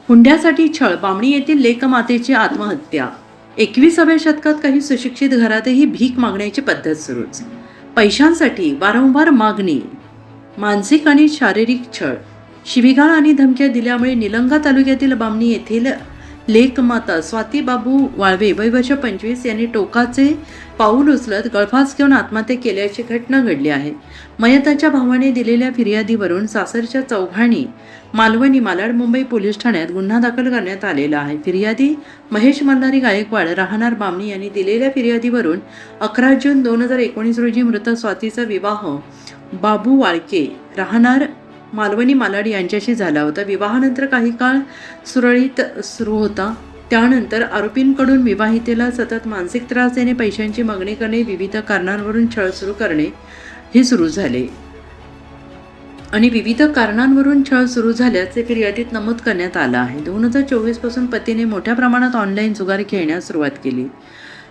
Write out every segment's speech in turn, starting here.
हुंड्यासाठी छळ, बामणी येथील लेकमातेची आत्महत्या। 21व्या शतकात काही सुशिक्षित घरातही भीक मागण्याची पद्धत सुरूच। पैशांसाठी वारंवार मागणी, मानसिक आणि शारीरिक छळ, शिवीगाळ आणि धमक्या दिल्यामुळे निलंगा तालुक्यातील बामणी येथील लेकमाता स्वाती बाबू वाळवे वय वर्ष 25 यांनी टोकाचे पाऊल उचलत गळफास घेऊन आत्महत्या केल्याची घटना घडली आहे। मयताच्या भावाने दिलेल्या फिर्यादीवरून सासरच्या चौघाणी मालवणी मालाड मुंबई पोलीस ठाण्यात गुन्हा दाखल करण्यात आलेला आहे। फिर्यादी महेश मल्हारी गायकवाड राहणार बामणी यांनी दिलेल्या फिर्यादीवरून 11 जून 2019 रोजी मृत स्वातीचा विवाह बाबू वाळके राहणार मालवणी मालाड यांच्याशी झाला होता। विवाहानंतर काही काळ सुरळीत सुरू होता। त्यानंतर आरोपींकडून विवाहितेला सतत मानसिक त्रास देणे, पैशांची मागणी करणे, विविध कारणांवरून छळ सुरू करणे हे सुरू झाले आणि विविध कारणांवरून छळ सुरू झाल्याचे फिर्यादीत नमूद करण्यात आलं आहे। 2024 पासून पतीने मोठ्या प्रमाणात ऑनलाईन जुगार खेळण्यास सुरुवात केली।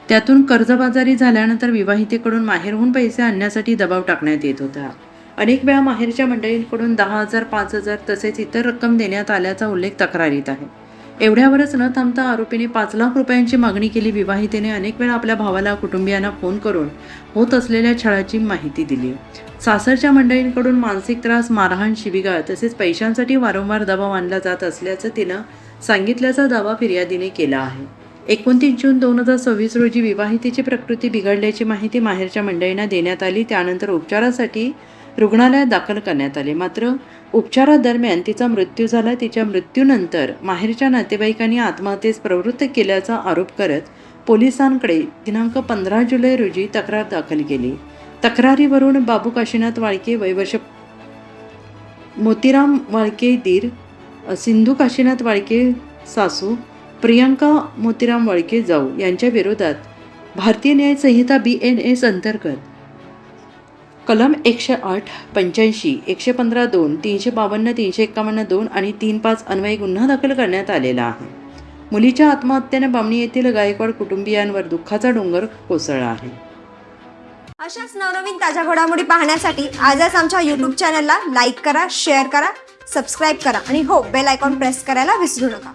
त्यातून कर्जबाजारी झाल्यानंतर विवाहितेकडून माहेरहून पैसे आणण्यासाठी दबाव टाकण्यात येत होता। अनेक वेळा माहेरच्या मंडळींकडून 10,000, 5,000 तसेच इतर रक्कम देण्यात आल्याचा उल्लेख तक्रारीत आहे। एवढ्यावरच न थांबता आरोपीने 5 लाख रुपयांची मागणी केली। विवाहितेने अनेक वेळा आपल्या भावाला, कुटुंबियांना फोन करून होत असलेल्या छळाची माहिती दिली। सासरच्या मंडळींकडून मानसिक त्रास, मारहाण, शिवीगाळ तसेच पैशांसाठी वारंवार दबाव आणला जात असल्याचं तिनं सांगितल्याचा दावा फिर्यादीने केला आहे। 29 जून 2026 रोजी विवाहितेची प्रकृती बिघडल्याची माहिती माहेरच्या मंडळींना देण्यात आली। त्यानंतर उपचारासाठी रुग्णालयात दाखल करण्यात आले, मात्र उपचारादरम्यान तिचा मृत्यू झाला। तिच्या मृत्यूनंतर माहेरच्या नातेवाईकांनी आत्महत्येस प्रवृत्त केल्याचा आरोप करत पोलिसांकडे दिनांक 15 जुलै रोजी तक्रार दाखल केली। तक्रारीवरून बाबू काशीनाथ वाळके वय वर्ष, मोतीराम वाळके दीर, सिंधू काशीनाथ वाळके सासू, प्रियंका मोतीराम वाळके जाऊ यांच्या विरोधात भारतीय न्याय संहिता BNS अंतर्गत कलम 108, 85, 115(2), 352, 351(2) आणि 35 अन्वये गुन्हा दाखल करण्यात आलेला आहे। मुलीच्या आत्महत्येने बामणी येथील गायकवाड कुटुंबियांवर दुःखाचा डोंगर कोसळला आहे। अशाच नवनवीन ताज्या घडामोडी पाहण्यासाठी आजच आमच्या YouTube चॅनलला लाईक करा, शेअर करा, सबस्क्राईब करा आणि हो, बेल आयकॉन प्रेस करायला विसरू नका।